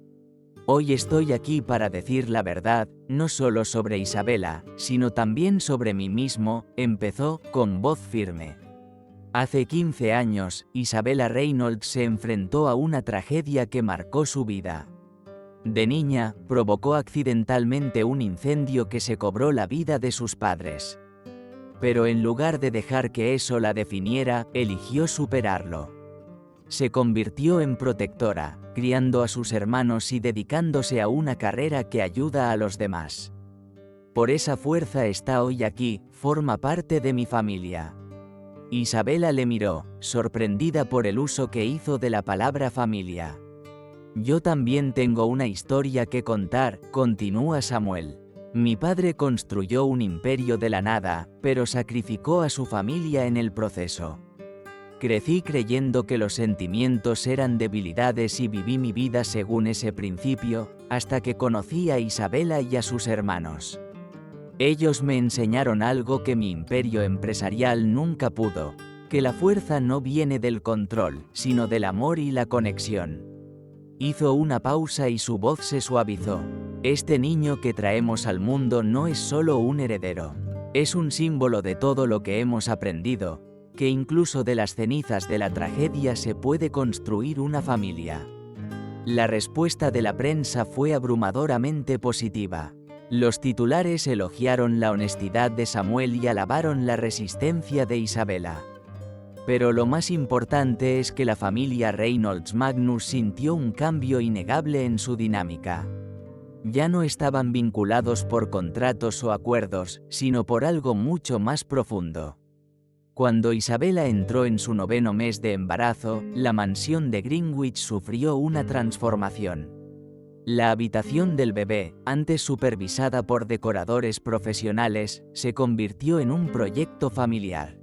Hoy estoy aquí para decir la verdad, no solo sobre Isabella, sino también sobre mí mismo, empezó, con voz firme. Hace 15 años, Isabella Reynolds se enfrentó a una tragedia que marcó su vida. De niña, provocó accidentalmente un incendio que se cobró la vida de sus padres. Pero en lugar de dejar que eso la definiera, eligió superarlo. Se convirtió en protectora, criando a sus hermanos y dedicándose a una carrera que ayuda a los demás. Por esa fuerza está hoy aquí, forma parte de mi familia. Isabella le miró, sorprendida por el uso que hizo de la palabra familia. Yo también tengo una historia que contar, continúa Samuel. Mi padre construyó un imperio de la nada, pero sacrificó a su familia en el proceso. Crecí creyendo que los sentimientos eran debilidades y viví mi vida según ese principio, hasta que conocí a Isabella y a sus hermanos. Ellos me enseñaron algo que mi imperio empresarial nunca pudo, que la fuerza no viene del control, sino del amor y la conexión. Hizo una pausa y su voz se suavizó. Este niño que traemos al mundo no es solo un heredero. Es un símbolo de todo lo que hemos aprendido, que incluso de las cenizas de la tragedia se puede construir una familia. La respuesta de la prensa fue abrumadoramente positiva. Los titulares elogiaron la honestidad de Samuel y alabaron la resistencia de Isabella. Pero lo más importante es que la familia Reynolds Magnus sintió un cambio innegable en su dinámica. Ya no estaban vinculados por contratos o acuerdos, sino por algo mucho más profundo. Cuando Isabella entró en su 9º mes de embarazo, la mansión de Greenwich sufrió una transformación. La habitación del bebé, antes supervisada por decoradores profesionales, se convirtió en un proyecto familiar.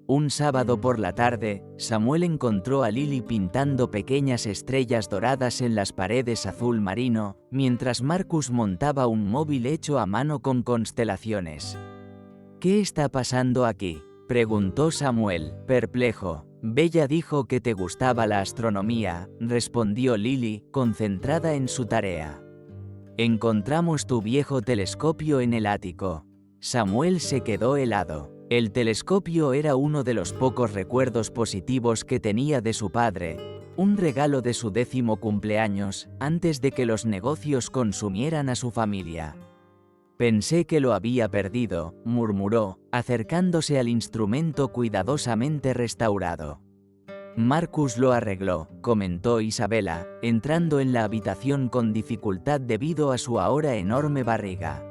Un sábado por la tarde, Samuel encontró a Lily pintando pequeñas estrellas doradas en las paredes azul marino, mientras Marcus montaba un móvil hecho a mano con constelaciones. ¿Qué está pasando aquí?, preguntó Samuel, perplejo. Bella dijo que te gustaba la astronomía, respondió Lily, concentrada en su tarea. Encontramos tu viejo telescopio en el ático. Samuel se quedó helado. El telescopio era uno de los pocos recuerdos positivos que tenía de su padre, un regalo de su 10º cumpleaños, antes de que los negocios consumieran a su familia. Pensé que lo había perdido, murmuró, acercándose al instrumento cuidadosamente restaurado. Marcus lo arregló, comentó Isabella, entrando en la habitación con dificultad debido a su ahora enorme barriga.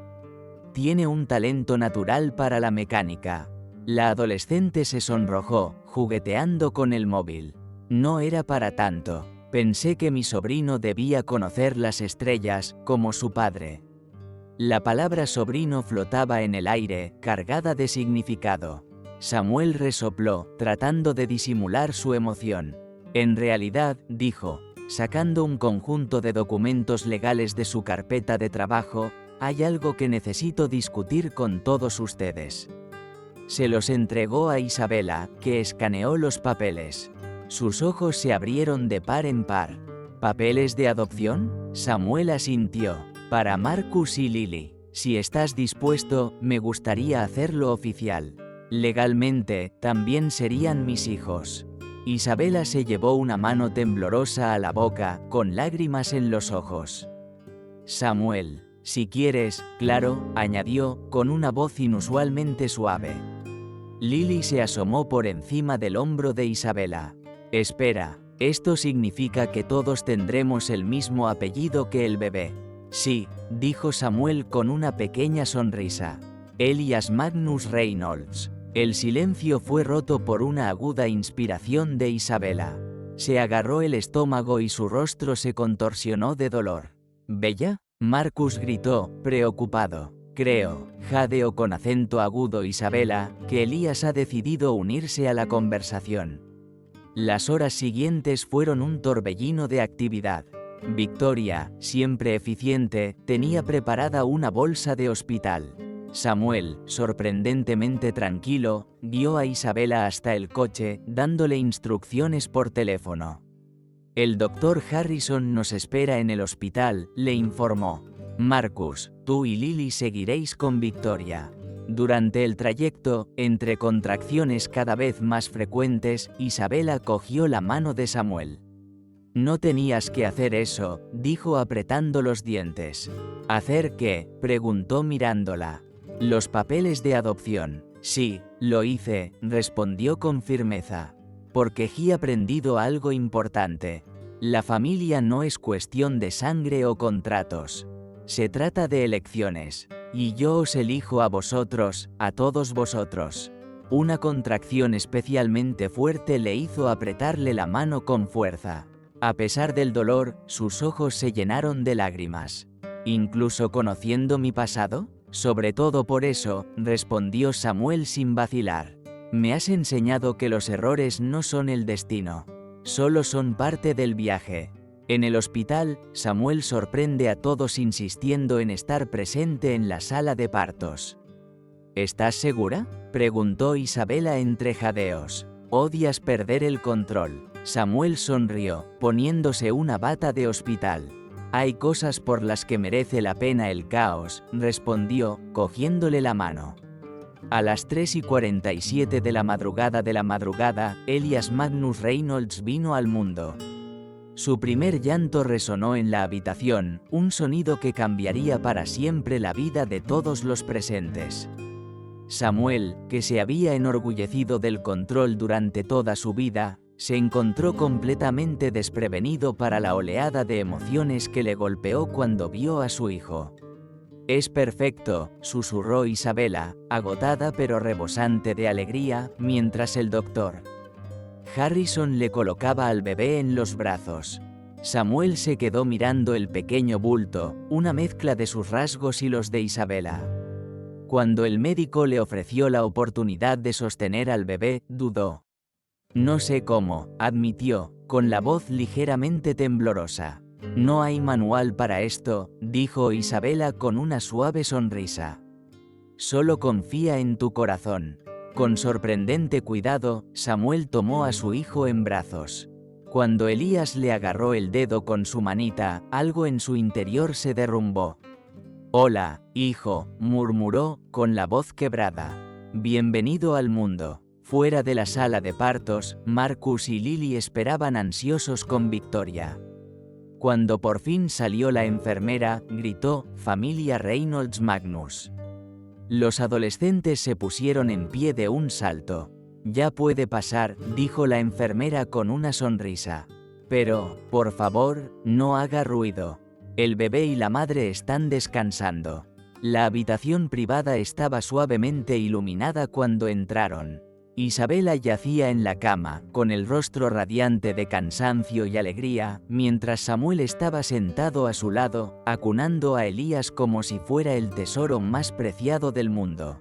Tiene un talento natural para la mecánica. La adolescente se sonrojó, jugueteando con el móvil. No era para tanto. Pensé que mi sobrino debía conocer las estrellas, como su padre. La palabra sobrino flotaba en el aire, cargada de significado. Samuel resopló, tratando de disimular su emoción. En realidad, dijo, sacando un conjunto de documentos legales de su carpeta de trabajo, hay algo que necesito discutir con todos ustedes. Se los entregó a Isabella, que escaneó los papeles. Sus ojos se abrieron de par en par. ¿Papeles de adopción? Samuel asintió. Para Marcus y Lily. Si estás dispuesto, me gustaría hacerlo oficial. Legalmente, también serían mis hijos. Isabella se llevó una mano temblorosa a la boca, con lágrimas en los ojos. Samuel, si quieres, claro, añadió, con una voz inusualmente suave. Lily se asomó por encima del hombro de Isabella. Espera, esto significa que todos tendremos el mismo apellido que el bebé. Sí, dijo Samuel con una pequeña sonrisa. Elias Magnus Reynolds. El silencio fue roto por una aguda inspiración de Isabella. Se agarró el estómago y su rostro se contorsionó de dolor. ¿Bella? Marcus gritó, preocupado. Creo, jadeó con acento agudo Isabela, que Elías ha decidido unirse a la conversación. Las horas siguientes fueron un torbellino de actividad. Victoria, siempre eficiente, tenía preparada una bolsa de hospital. Samuel, sorprendentemente tranquilo, guió a Isabela hasta el coche, dándole instrucciones por teléfono. El doctor Harrison nos espera en el hospital, le informó. Marcus, tú y Lily seguiréis con Victoria. Durante el trayecto, entre contracciones cada vez más frecuentes, Isabela cogió la mano de Samuel. No tenías que hacer eso, dijo apretando los dientes. ¿Hacer qué?, preguntó mirándola. Los papeles de adopción. Sí, lo hice, respondió con firmeza. Porque he aprendido algo importante. La familia no es cuestión de sangre o contratos. Se trata de elecciones. Y yo os elijo a vosotros, a todos vosotros. Una contracción especialmente fuerte le hizo apretarle la mano con fuerza. A pesar del dolor, sus ojos se llenaron de lágrimas. ¿Incluso conociendo mi pasado? Sobre todo por eso, respondió Samuel sin vacilar. Me has enseñado que los errores no son el destino. Solo son parte del viaje. En el hospital, Samuel sorprende a todos insistiendo en estar presente en la sala de partos. ¿Estás segura?, preguntó Isabela entre jadeos. Odias perder el control. Samuel sonrió, poniéndose una bata de hospital. Hay cosas por las que merece la pena el caos, respondió, cogiéndole la mano. A las 3:47 de la madrugada, Elias Magnus Reynolds vino al mundo. Su primer llanto resonó en la habitación, un sonido que cambiaría para siempre la vida de todos los presentes. Samuel, que se había enorgullecido del control durante toda su vida, se encontró completamente desprevenido para la oleada de emociones que le golpeó cuando vio a su hijo. Es perfecto, susurró Isabela, agotada pero rebosante de alegría, mientras el doctor Harrison le colocaba al bebé en los brazos. Samuel se quedó mirando el pequeño bulto, una mezcla de sus rasgos y los de Isabela. Cuando el médico le ofreció la oportunidad de sostener al bebé, dudó. No sé cómo, admitió, con la voz ligeramente temblorosa. No hay manual para esto, dijo Isabela con una suave sonrisa. Solo confía en tu corazón. Con sorprendente cuidado, Samuel tomó a su hijo en brazos. Cuando Elías le agarró el dedo con su manita, algo en su interior se derrumbó. Hola, hijo, murmuró, con la voz quebrada. Bienvenido al mundo. Fuera de la sala de partos, Marcus y Lily esperaban ansiosos con Victoria. Cuando por fin salió la enfermera, gritó, «Familia Reynolds Magnus». Los adolescentes se pusieron en pie de un salto. «Ya puede pasar», dijo la enfermera con una sonrisa. «Pero, por favor, no haga ruido. El bebé y la madre están descansando». La habitación privada estaba suavemente iluminada cuando entraron. Isabela yacía en la cama, con el rostro radiante de cansancio y alegría, mientras Samuel estaba sentado a su lado, acunando a Elías como si fuera el tesoro más preciado del mundo.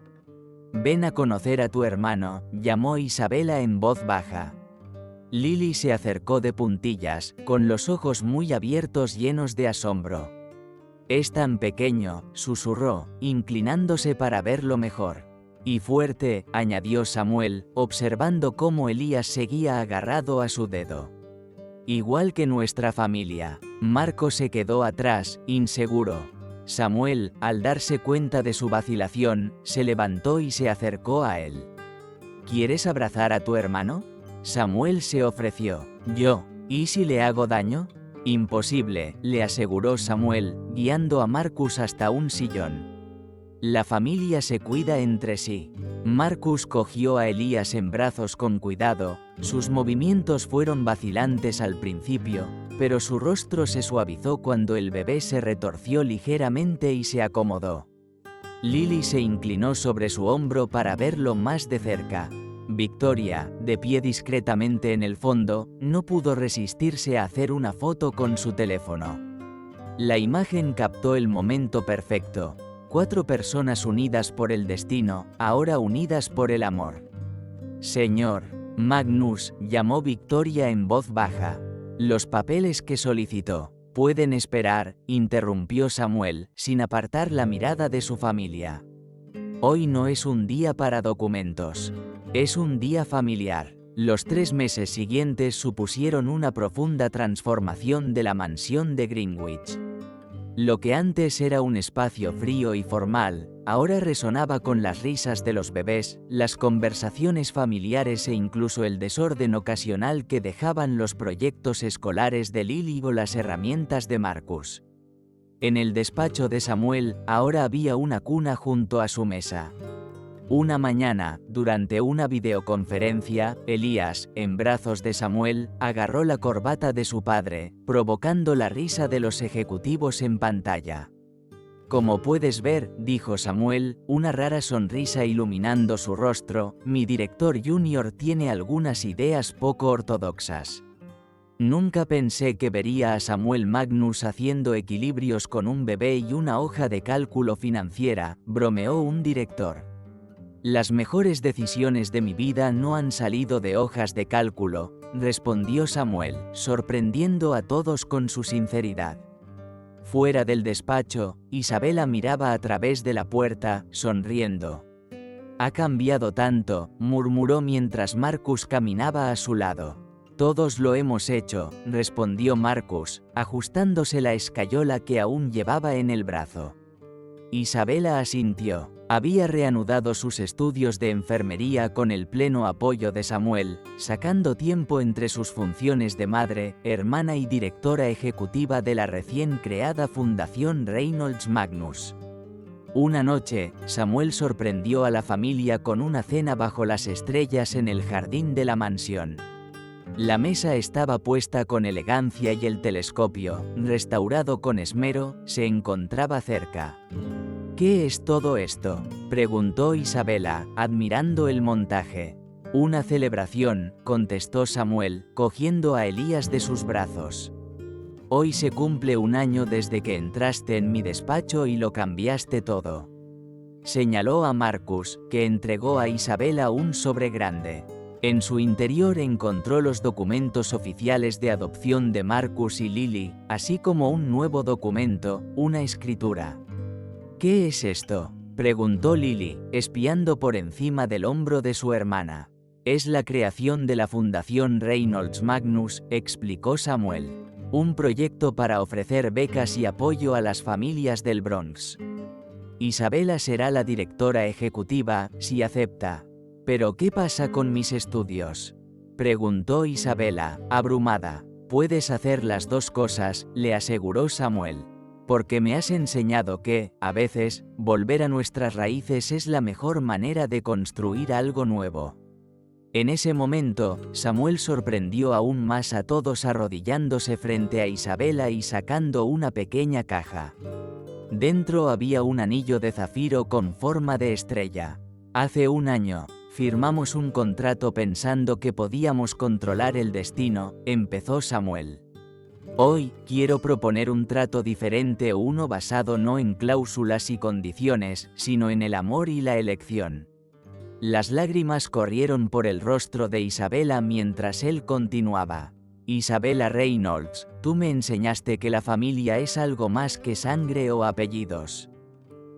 «Ven a conocer a tu hermano», llamó Isabela en voz baja. Lily se acercó de puntillas, con los ojos muy abiertos llenos de asombro. «Es tan pequeño», susurró, inclinándose para verlo mejor. «Y fuerte», añadió Samuel, observando cómo Elías seguía agarrado a su dedo. «Igual que nuestra familia». Marco se quedó atrás, inseguro. Samuel, al darse cuenta de su vacilación, se levantó y se acercó a él. «¿Quieres abrazar a tu hermano?». Samuel se ofreció. «Yo, ¿y si le hago daño?». «Imposible», le aseguró Samuel, guiando a Marcus hasta un sillón. «La familia se cuida entre sí». Marcus cogió a Elías en brazos con cuidado, sus movimientos fueron vacilantes al principio, pero su rostro se suavizó cuando el bebé se retorció ligeramente y se acomodó. Lily se inclinó sobre su hombro para verlo más de cerca. Victoria, de pie discretamente en el fondo, no pudo resistirse a hacer una foto con su teléfono. La imagen captó el momento perfecto. 4 personas unidas por el destino, ahora unidas por el amor. Señor Magnus, llamó Victoria en voz baja. Los papeles que solicitó. Pueden esperar, interrumpió Samuel, sin apartar la mirada de su familia. Hoy no es un día para documentos. Es un día familiar. Los 3 meses siguientes supusieron una profunda transformación de la mansión de Greenwich. Lo que antes era un espacio frío y formal, ahora resonaba con las risas de los bebés, las conversaciones familiares e incluso el desorden ocasional que dejaban los proyectos escolares de Lily o las herramientas de Marcus. En el despacho de Samuel, ahora había una cuna junto a su mesa. Una mañana, durante una videoconferencia, Elías, en brazos de Samuel, agarró la corbata de su padre, provocando la risa de los ejecutivos en pantalla. Como puedes ver, dijo Samuel, una rara sonrisa iluminando su rostro, mi director junior tiene algunas ideas poco ortodoxas. Nunca pensé que vería a Samuel Magnus haciendo equilibrios con un bebé y una hoja de cálculo financiera, bromeó un director. Las mejores decisiones de mi vida no han salido de hojas de cálculo, respondió Samuel, sorprendiendo a todos con su sinceridad. Fuera del despacho, Isabela miraba a través de la puerta, sonriendo. Ha cambiado tanto, murmuró mientras Marcus caminaba a su lado. Todos lo hemos hecho, respondió Marcus, ajustándose la escayola que aún llevaba en el brazo. Isabela asintió. Había reanudado sus estudios de enfermería con el pleno apoyo de Samuel, sacando tiempo entre sus funciones de madre, hermana y directora ejecutiva de la recién creada Fundación Reynolds Magnus. Una noche, Samuel sorprendió a la familia con una cena bajo las estrellas en el jardín de la mansión. La mesa estaba puesta con elegancia y el telescopio, restaurado con esmero, se encontraba cerca. ¿Qué es todo esto?, preguntó Isabela, admirando el montaje. Una celebración, contestó Samuel, cogiendo a Elías de sus brazos. Hoy se cumple 1 año desde que entraste en mi despacho y lo cambiaste todo. Señaló a Marcus, que entregó a Isabela un sobre grande. En su interior encontró los documentos oficiales de adopción de Marcus y Lily, así como un nuevo documento, una escritura. ¿Qué es esto?, preguntó Lily, espiando por encima del hombro de su hermana. Es la creación de la Fundación Reynolds Magnus, explicó Samuel. Un proyecto para ofrecer becas y apoyo a las familias del Bronx. Isabela será la directora ejecutiva, si acepta. ¿Pero qué pasa con mis estudios?, preguntó Isabela, abrumada. Puedes hacer las 2 cosas, le aseguró Samuel. Porque me has enseñado que, a veces, volver a nuestras raíces es la mejor manera de construir algo nuevo. En ese momento, Samuel sorprendió aún más a todos arrodillándose frente a Isabela y sacando una pequeña caja. Dentro había un anillo de zafiro con forma de estrella. Hace 1 año, firmamos un contrato pensando que podíamos controlar el destino, empezó Samuel. Hoy, quiero proponer un trato diferente, uno basado no en cláusulas y condiciones, sino en el amor y la elección. Las lágrimas corrieron por el rostro de Isabela mientras él continuaba. Isabela Reynolds, tú me enseñaste que la familia es algo más que sangre o apellidos.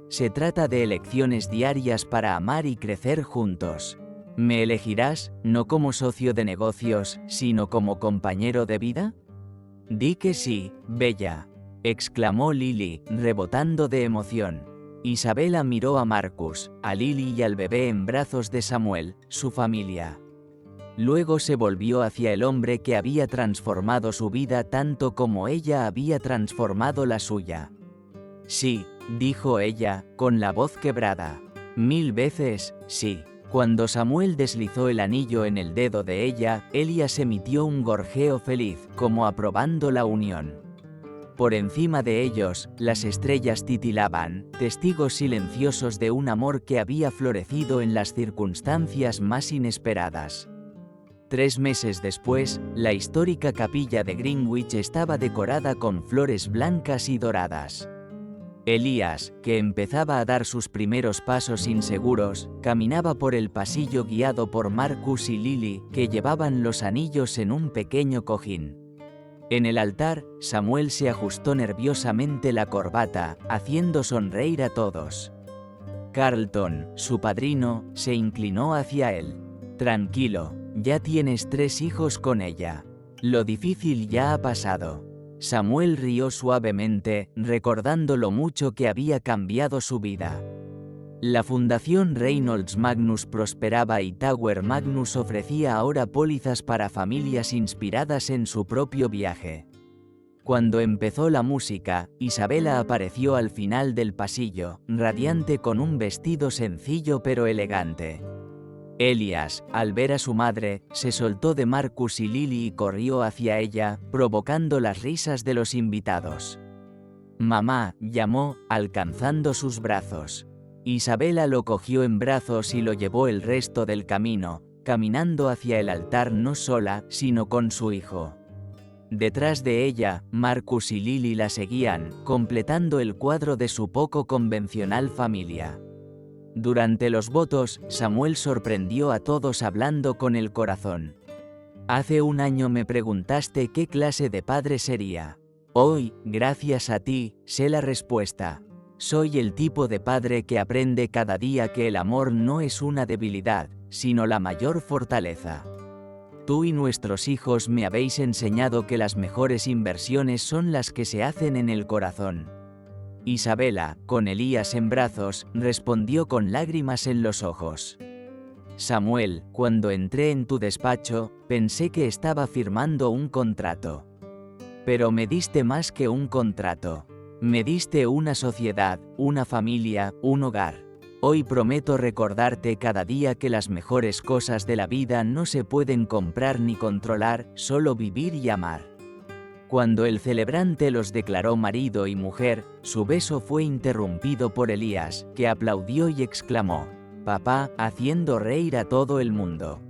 Se trata de elecciones diarias para amar y crecer juntos. ¿Me elegirás, no como socio de negocios, sino como compañero de vida? Di que sí, bella, exclamó Lily, rebotando de emoción. Isabela miró a Marcus, a Lily y al bebé en brazos de Samuel, su familia. Luego se volvió hacia el hombre que había transformado su vida tanto como ella había transformado la suya. Sí, dijo ella, con la voz quebrada. 1000 veces, sí. Cuando Samuel deslizó el anillo en el dedo de ella, Elías emitió un gorjeo feliz, como aprobando la unión. Por encima de ellos, las estrellas titilaban, testigos silenciosos de un amor que había florecido en las circunstancias más inesperadas. 3 meses después, la histórica capilla de Greenwich estaba decorada con flores blancas y doradas. Elías, que empezaba a dar sus primeros pasos inseguros, caminaba por el pasillo guiado por Marcus y Lily, que llevaban los anillos en un pequeño cojín. En el altar, Samuel se ajustó nerviosamente la corbata, haciendo sonreír a todos. Carlton, su padrino, se inclinó hacia él. «Tranquilo, ya tienes 3 hijos con ella. Lo difícil ya ha pasado». Samuel rió suavemente, recordando lo mucho que había cambiado su vida. La Fundación Reynolds Magnus prosperaba y Tower Magnus ofrecía ahora pólizas para familias inspiradas en su propio viaje. Cuando empezó la música, Isabella apareció al final del pasillo, radiante con un vestido sencillo pero elegante. Elías, al ver a su madre, se soltó de Marcus y Lily y corrió hacia ella, provocando las risas de los invitados. «Mamá», llamó, alcanzando sus brazos. Isabella lo cogió en brazos y lo llevó el resto del camino, caminando hacia el altar no sola, sino con su hijo. Detrás de ella, Marcus y Lily la seguían, completando el cuadro de su poco convencional familia. Durante los votos, Samuel sorprendió a todos hablando con el corazón. «Hace un año me preguntaste qué clase de padre sería. Hoy, gracias a ti, sé la respuesta. Soy el tipo de padre que aprende cada día que el amor no es una debilidad, sino la mayor fortaleza. Tú y nuestros hijos me habéis enseñado que las mejores inversiones son las que se hacen en el corazón». Isabella, con Elías en brazos, respondió con lágrimas en los ojos. «Samuel, cuando entré en tu despacho, pensé que estaba firmando un contrato. Pero me diste más que un contrato. Me diste una sociedad, una familia, un hogar. Hoy prometo recordarte cada día que las mejores cosas de la vida no se pueden comprar ni controlar, solo vivir y amar». Cuando el celebrante los declaró marido y mujer, su beso fue interrumpido por Elías, que aplaudió y exclamó: «Papá», haciendo reír a todo el mundo.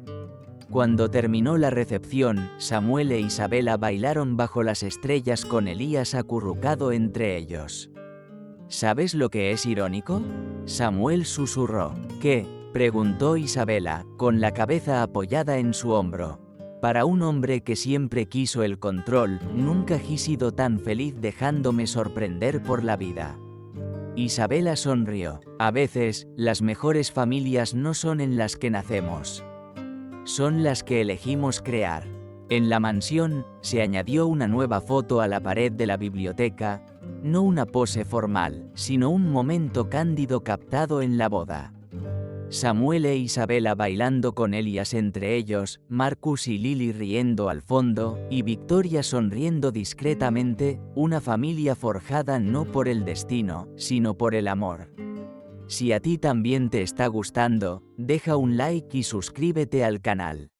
Cuando terminó la recepción, Samuel e Isabella bailaron bajo las estrellas con Elías acurrucado entre ellos. «¿Sabes lo que es irónico?», Samuel susurró. «¿Qué?», preguntó Isabella, con la cabeza apoyada en su hombro. «Para un hombre que siempre quiso el control, nunca he sido tan feliz dejándome sorprender por la vida». Isabella sonrió. «A veces, las mejores familias no son en las que nacemos. Son las que elegimos crear». En la mansión, se añadió una nueva foto a la pared de la biblioteca, no una pose formal, sino un momento cándido captado en la boda. Samuel e Isabella bailando con Elías entre ellos, Marcus y Lily riendo al fondo, y Victoria sonriendo discretamente, una familia forjada no por el destino, sino por el amor. Si a ti también te está gustando, deja un like y suscríbete al canal.